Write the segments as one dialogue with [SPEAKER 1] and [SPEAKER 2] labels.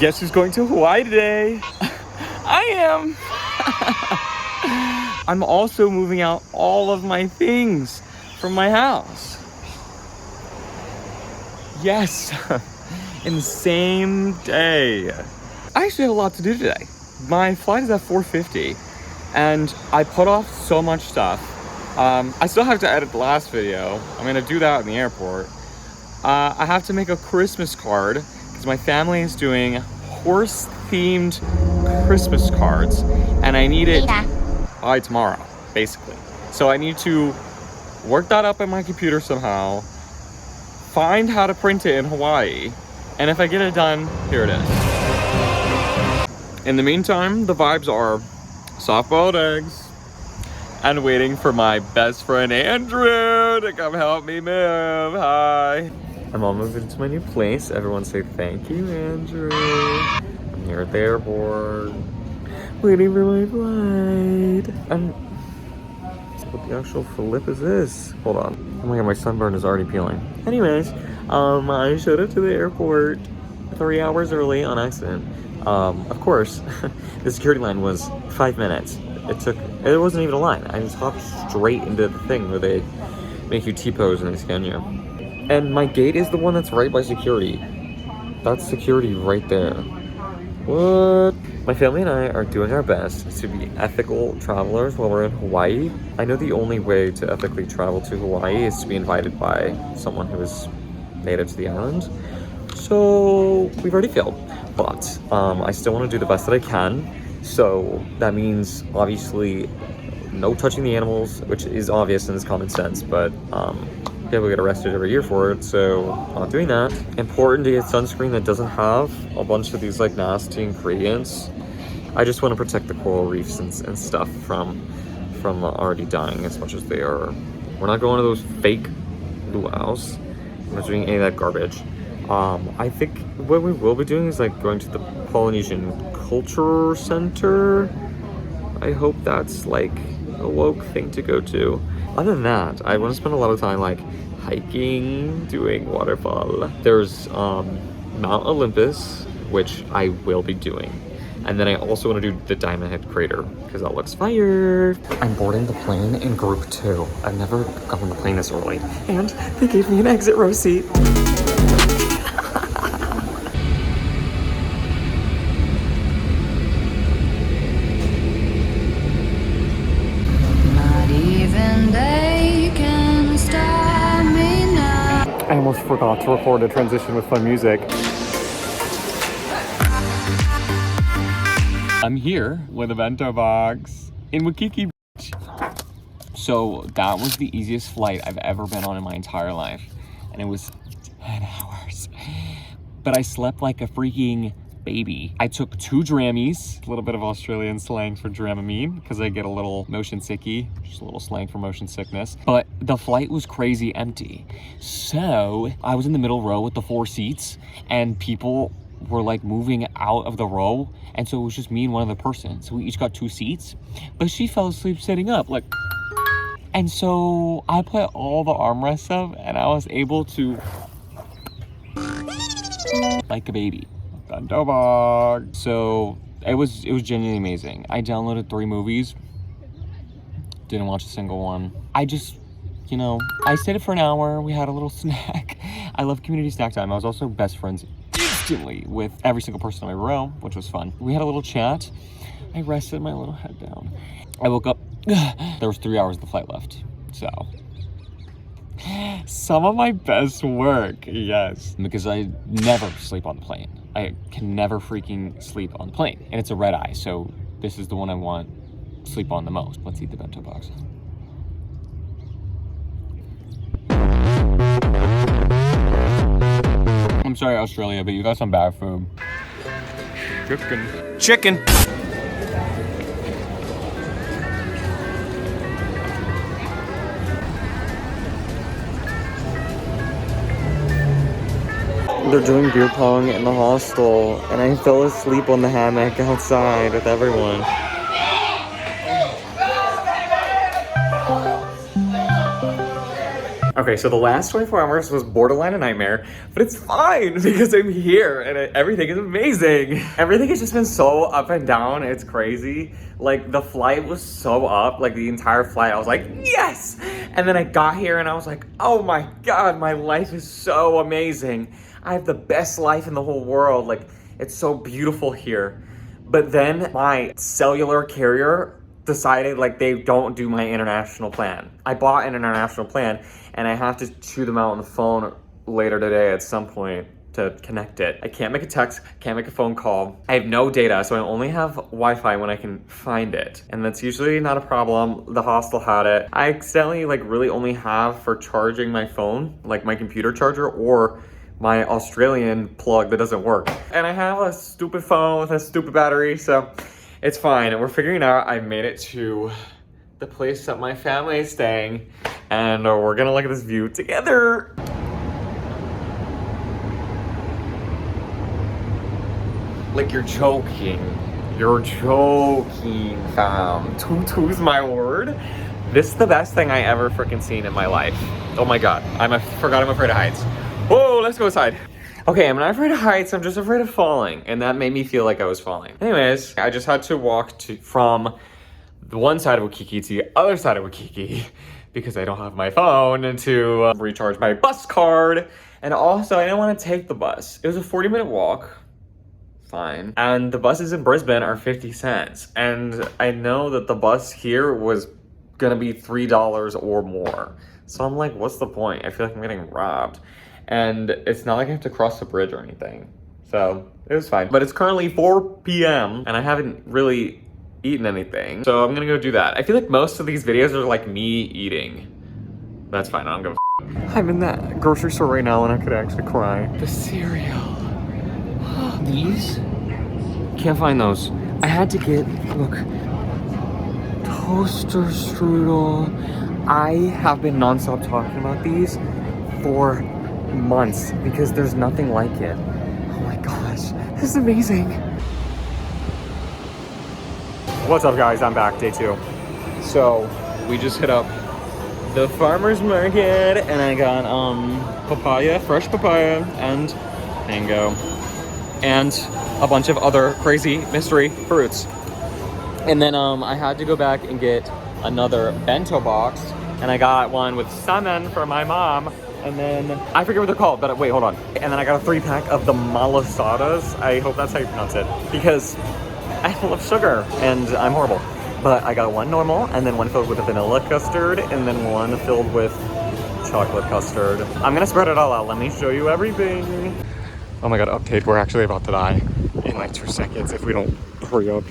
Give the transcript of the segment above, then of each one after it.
[SPEAKER 1] Guess who's going to Hawaii today? I am. I'm also moving out all of my things from my house. Yes, in the same day. I actually have a lot to do today. My flight is at 4:50 and I put off so much stuff. I still have to edit the last video. I'm gonna do that in the airport. I have to make a Christmas card because my family is doing horse-themed Christmas cards and I need it by tomorrow, basically. So I need to work that up in my computer somehow, find how to print it in Hawaii, and if I get it done, here it is. In the meantime, the vibes are soft-boiled eggs and waiting for my best friend Andrew to come help me move. Hi. I'm all moving to my new place. Everyone say thank you, Andrew. I'm here at the airport, waiting for my flight. And what the actual flip is this? Hold on. Oh my god, my sunburn is already peeling. Anyways, I showed up to the airport 3 hours early on accident. Of course, the security line was 5 minutes. It wasn't even a line. I just hopped straight into the thing where they make you T-pose and they scan you. And my gate is the one that's right by security. That's security right there. What? My family and I are doing our best to be ethical travelers while we're in Hawaii. I know the only way to ethically travel to Hawaii is to be invited by someone who is native to the island. So we've already failed, but I still want to do the best that I can. So that means obviously no touching the animals, which is obvious and is common sense, but people get arrested every year for it, so not doing that. Important to get sunscreen that doesn't have a bunch of these like nasty ingredients. I just want to protect the coral reefs and stuff from already dying as much as they are. We're not going to those fake luau's. We're not doing any of that garbage. I think what we will be doing is like going to the Polynesian Culture Center. I hope that's like a woke thing to go to. Other than that, I want to spend a lot of time like hiking, doing waterfall. There's Mount Olympus, which I will be doing. And then I also want to do the Diamond Head Crater because that looks fire. I'm boarding the plane in group 2. I've never gotten on the plane this early. And they gave me an exit row seat. I almost forgot to record a transition with fun music. I'm here with a bento box in Waikiki Beach. So that was the easiest flight I've ever been on in my entire life. And it was 10 hours. But I slept like a freaking baby. I took 2 Drammies, a little bit of Australian slang for Dramamine, because I get a little motion sicky, just a little slang for motion sickness. But the flight was crazy empty. So I was in the middle row with the 4 seats and people were like moving out of the row. And so it was just me and one other person. So we each got 2 seats, but she fell asleep sitting up like, and so I put all the armrests up and I was able to like a baby. Bento box. So it was genuinely amazing. I downloaded 3 movies, didn't watch a single one. I just, you know, I stayed for an hour. We had a little snack. I love community snack time. I was also best friends instantly with every single person in my row, which was fun. We had a little chat. I rested my little head down. I woke up. There was 3 hours of the flight left. So some of my best work, yes, because I never sleep on the plane. I can never freaking sleep on the plane, and it's a red eye, so this is the one I want to sleep on the most. Let's eat the bento box. I'm sorry, Australia, but you got some bad food. Chicken. They're doing beer pong in the hostel, and I fell asleep on the hammock outside with everyone. Okay, so the last 24 hours was borderline a nightmare, but it's fine because I'm here and everything is amazing. Everything has just been so up and down, it's crazy. Like the flight was so up, like the entire flight, I was like, yes! And then I got here and I was like, oh my God, my life is so amazing. I have the best life in the whole world. Like, it's so beautiful here. But then my cellular carrier decided like they don't do my international plan. I bought an international plan and I have to chew them out on the phone later today at some point to connect it. I can't make a text, can't make a phone call. I have no data, so I only have Wi-Fi when I can find it. And that's usually not a problem. The hostel had it. I accidentally like really only have for charging my phone, like my computer charger or my Australian plug that doesn't work. And I have a stupid phone with a stupid battery, so it's fine. And we're figuring out I made it to the place that my family is staying, and we're gonna look at this view together. Like you're joking. You're joking, fam. Tutu's my word. This is the best thing I ever freaking seen in my life. Oh my God, forgot I'm afraid of heights. Whoa, let's go inside. Okay, I'm not afraid of heights, I'm just afraid of falling. And that made me feel like I was falling. Anyways, I just had to walk from the one side of Waikiki to the other side of Waikiki because I don't have my phone to recharge my bus card. And also, I didn't want to take the bus. It was a 40-minute walk. Fine. And the buses in Brisbane are 50 cents. And I know that the bus here was gonna be $3 or more. So I'm like, what's the point? I feel like I'm getting robbed. And it's not like I have to cross the bridge or anything. So it was fine. But it's currently 4 p.m. and I haven't really eaten anything. So I'm gonna go do that. I feel like most of these videos are like me eating. That's fine, I don't give a f. I'm in that grocery store right now and I could actually cry. The cereal. These? Can't find those. I had to get, look, toaster strudel. I have been nonstop talking about these for months because there's nothing like it. Oh my gosh, this is amazing. What's up guys, I'm back, day 2. So we just hit up the farmer's market and I got papaya, fresh papaya and mango and a bunch of other crazy mystery fruits. And then I had to go back and get another bento box and I got one with salmon for my mom. And then, I forget what they're called, but wait, hold on. And then I got a 3-pack of the malasadas. I hope that's how you pronounce it. Because I love sugar, and I'm horrible. But I got one normal, and then one filled with a vanilla custard, and then one filled with chocolate custard. I'm gonna spread it all out. Let me show you everything. Oh my God, update. We're actually about to die in like 2 seconds if we don't hurry up.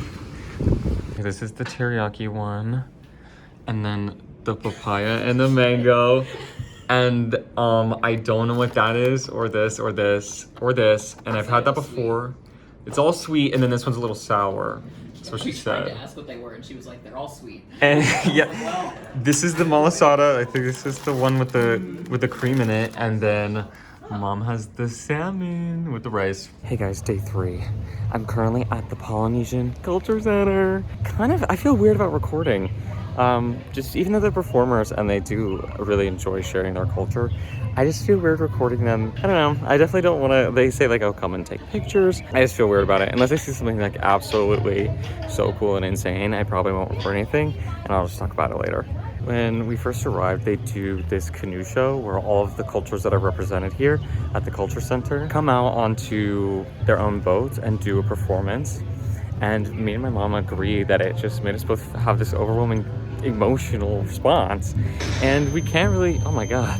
[SPEAKER 1] This is the teriyaki one. And then the papaya and the mango. And I don't know what that is, or this, or this, or this. And I've had that before. It's all sweet, and then this one's a little sour. That's what she said. I tried to ask what they were, and she was like, they're all sweet. And yeah, well, this is the malasada. I think this is the one with the cream in it. And then Mom has the salmon with the rice. Hey guys, day 3. I'm currently at the Polynesian Culture Center. I feel weird about recording. Just even though they're performers and they do really enjoy sharing their culture, I just feel weird recording them. I don't know. I definitely don't want to, they say like, oh, come and take pictures. I just feel weird about it. Unless I see something like absolutely so cool and insane, I probably won't record anything and I'll just talk about it later. When we first arrived, they do this canoe show where all of the cultures that are represented here at the Culture Center come out onto their own boats and do a performance. And me and my mom agree that it just made us both have this overwhelming emotional response. And we can't really, oh my God.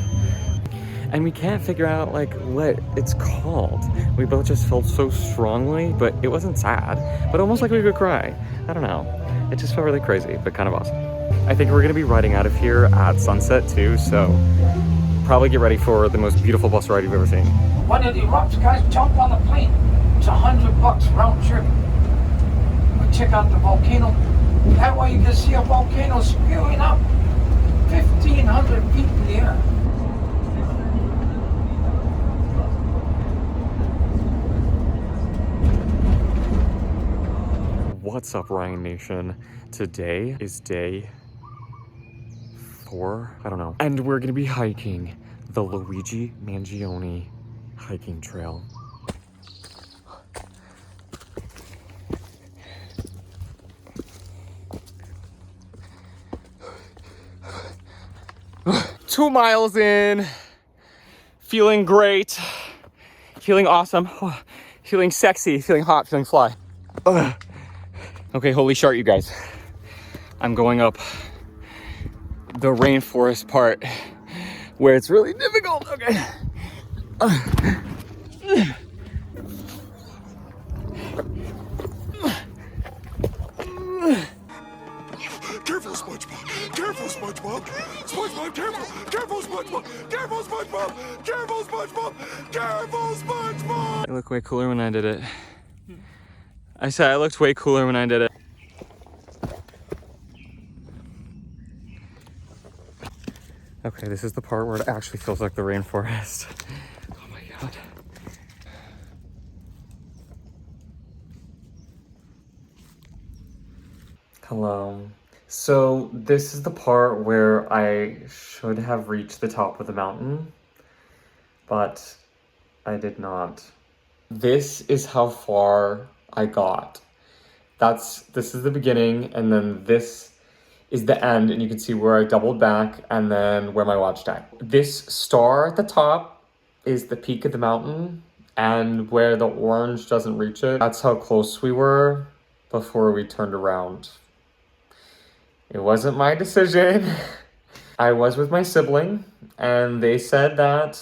[SPEAKER 1] And we can't figure out like what it's called. We both just felt so strongly, but it wasn't sad, but almost like we could cry. I don't know. It just felt really crazy, but kind of awesome. I think we're gonna be riding out of here at sunset too, so probably get ready for the most beautiful bus ride you've ever seen.
[SPEAKER 2] When it erupts, guys, jump on the plane. It's $100 round trip. Check out the volcano. That way you can see a volcano spewing up 1,500 feet in the air.
[SPEAKER 1] What's up, Ryan Nation? Today is day 4, I don't know. And we're gonna be hiking the Luigi Mangione hiking trail. Two miles in, feeling great, feeling awesome, feeling sexy, feeling hot, feeling fly. Okay, holy shit, you guys. I'm going up the rainforest part where it's really difficult. Okay.
[SPEAKER 3] Careful, SpongeBob! Careful, SpongeBob! SpongeBob, careful! Careful, SpongeBob! Careful, SpongeBob! Careful, SpongeBob! Careful, SpongeBob!
[SPEAKER 1] I look way cooler when I did it. I said I looked way cooler when I did it. Okay, this is the part where it actually feels like the rainforest. Oh my god. Hello. So this is the part where I should have reached the top of the mountain, but I did not. This is how far I got. This is the beginning, and then this is the end, and you can see where I doubled back and then where my watch died. This star at the top is the peak of the mountain, and where the orange doesn't reach it, that's how close we were before we turned around. It wasn't my decision. I was with my sibling, and they said that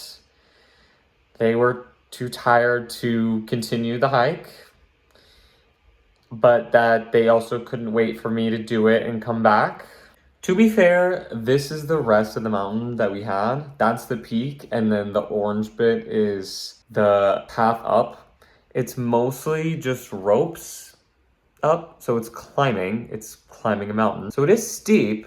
[SPEAKER 1] they were too tired to continue the hike, but that they also couldn't wait for me to do it and come back. To be fair, this is the rest of the mountain that we had. That's the peak, and then the orange bit is the path up. It's mostly just ropes up, so it's climbing a mountain. So it is steep,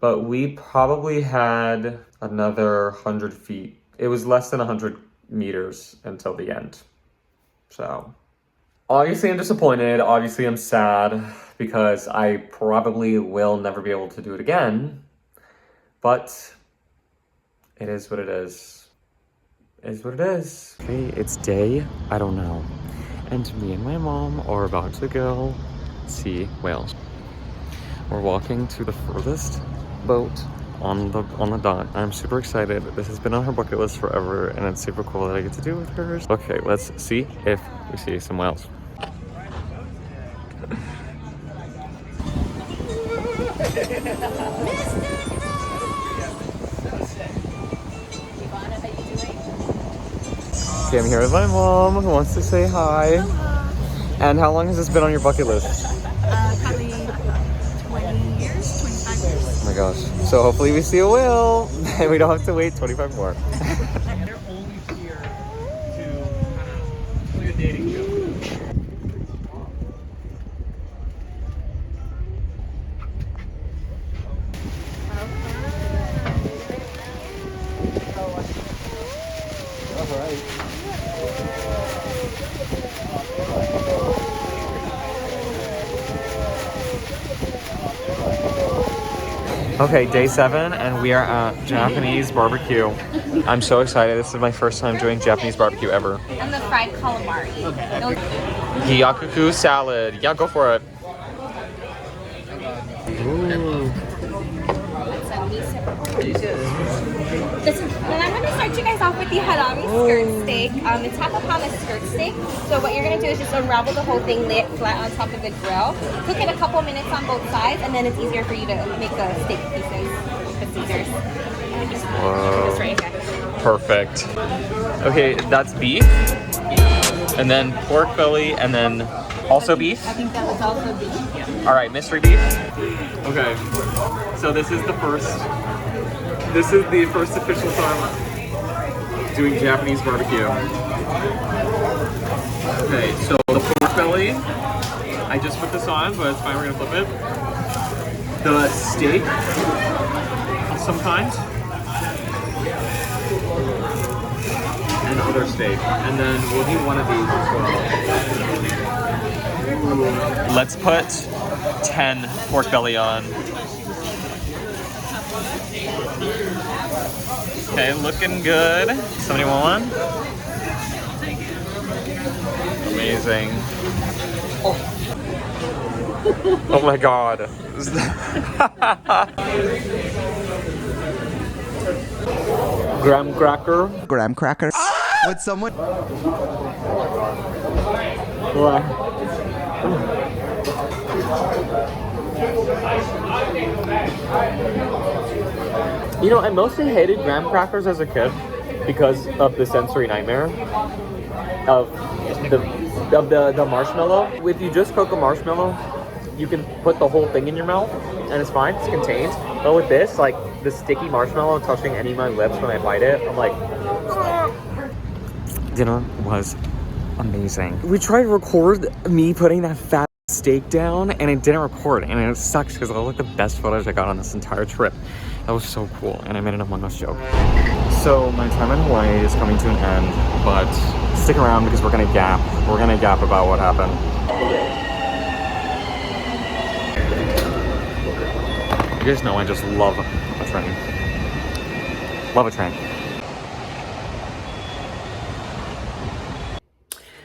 [SPEAKER 1] but we probably had another 100 feet. It was less than 100 meters until the end. So obviously I'm disappointed, obviously I'm sad, because I probably will never be able to do it again, but it is what it is. It is what it is. Okay, it's day, I don't know. And me and my mom are about to go see whales. We're walking to the furthest boat on the dock. I'm super excited. This has been on her bucket list forever, and it's super cool that I get to do it with her. Okay, let's see if we see some whales. Okay, I'm here with my mom who wants to say hi. Hello. And how long has this been on your bucket list?
[SPEAKER 4] Probably 20 years, 25 years.
[SPEAKER 1] Oh my gosh. So hopefully we see a whale and we don't have to wait 25 more.
[SPEAKER 5] They're only here to play a dating show.
[SPEAKER 1] Okay, day 7, and we are at Japanese barbecue. I'm so excited. This is my first time doing Japanese barbecue ever.
[SPEAKER 4] And the fried calamari.
[SPEAKER 1] Gyakuku salad. Yeah, go for it. Ooh.
[SPEAKER 4] Listen, then I'm going to start you guys off with the harami skirt steak. It's half a pound of skirt steak. So what you're going to do is just unravel the whole thing, lay it flat on top of the grill. Cook it a couple minutes on both sides, and then it's easier for you to make the steak pieces with the Caesars.
[SPEAKER 1] Whoa.
[SPEAKER 4] Right here.
[SPEAKER 1] Perfect. Okay, that's beef. And then pork belly, and then also beef.
[SPEAKER 4] I think that was also beef. Yeah.
[SPEAKER 1] All right, mystery beef. Okay, so this is the first official time doing Japanese barbecue. Okay, so the pork belly, I just put this on, but it's fine, we're gonna flip it. The steak of some kind. And other steak. And then we'll do one of these as well. Let's put 10 pork belly on. Okay, looking good. Somebody want one? Amazing. Oh my god. Graham cracker.
[SPEAKER 6] Graham cracker. Would someone?
[SPEAKER 1] You know, I mostly hated graham crackers as a kid because of the sensory nightmare of the marshmallow. If you just cook a marshmallow, you can put the whole thing in your mouth and it's fine, it's contained. But with this, like the sticky marshmallow touching any of my lips when I bite it, I'm like, dinner was amazing. We tried to record me putting that fat steak down and it didn't record, and it sucks because all like the best photos I got on this entire trip. That was so cool, and I made an Among Us joke. So my time in Hawaii is coming to an end, but stick around because we're gonna gap. We're gonna gap about what happened. You guys know I just love a train. Love a train.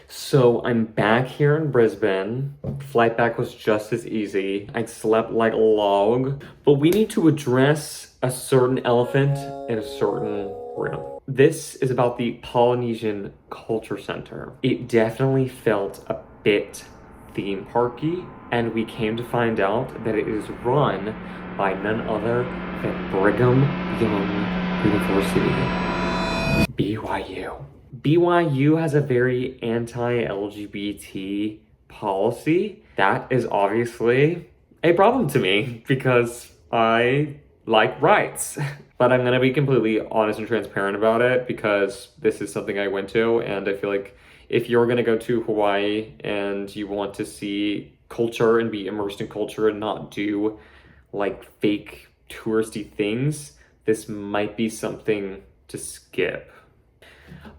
[SPEAKER 1] So I'm back here in Brisbane. Flight back was just as easy. I slept like a log, but we need to address a certain elephant in a certain room. This is about the Polynesian Culture Center. It definitely felt a bit theme parky, and we came to find out that it is run by none other than Brigham Young University, BYU. BYU has a very anti-LGBT policy. That is obviously a problem to me because I like rights. But I'm gonna be completely honest and transparent about it because this is something I went to, and I feel like if you're gonna go to Hawaii and you want to see culture and be immersed in culture and not do like fake touristy things, this might be something to skip.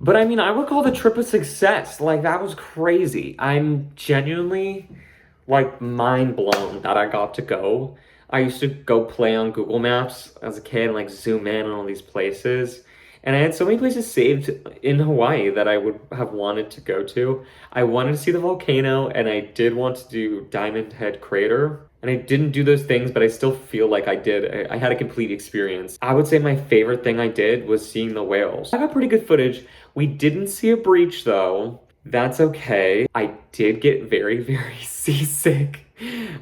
[SPEAKER 1] But I mean, I would call the trip a success. Like, that was crazy. I'm genuinely, like, mind blown that I got to go. I used to go play on Google Maps as a kid and, like, zoom in on all these places. And I had so many places saved in Hawaii that I would have wanted to go to. I wanted to see the volcano, and I did want to do Diamond Head Crater. And I didn't do those things, but I still feel like I did. I had a complete experience. I would say my favorite thing I did was seeing the whales. I got pretty good footage. We didn't see a breach though. That's okay. I did get very, very seasick.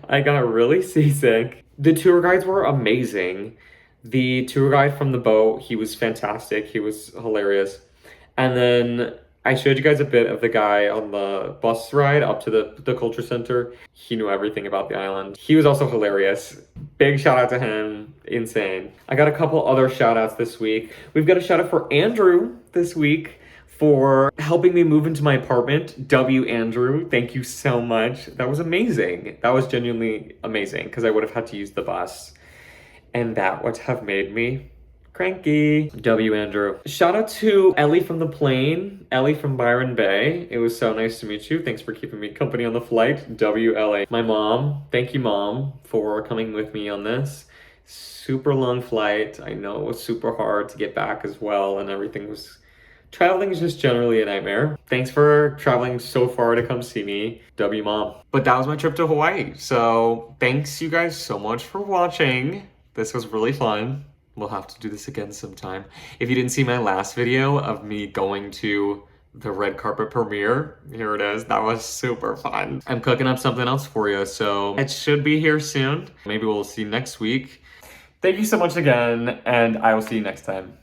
[SPEAKER 1] I got really seasick. The tour guides were amazing. The tour guide from the boat, he was fantastic. He was hilarious. And then I showed you guys a bit of the guy on the bus ride up to the culture center. He knew everything about the island. He was also hilarious. Big shout out to him. Insane. I got a couple other shout outs this week. We've got a shout out for Andrew this week for helping me move into my apartment. Andrew, thank you so much. That was amazing. That was genuinely amazing because I would have had to use the bus. And that would have made me cranky. Andrew. Shout out to Ellie from the plane. Ellie from Byron Bay. It was so nice to meet you. Thanks for keeping me company on the flight. LA. My mom. Thank you, Mom, for coming with me on this. Super long flight. I know it was super hard to get back as well, and everything was... Traveling is just generally a nightmare. Thanks for traveling so far to come see me. Mom. But that was my trip to Hawaii. So thanks you guys so much for watching. This was really fun. We'll have to do this again sometime. If you didn't see my last video of me going to the red carpet premiere, here it is. That was super fun. I'm cooking up something else for you, so it should be here soon. Maybe we'll see next week. Thank you so much again, and I will see you next time.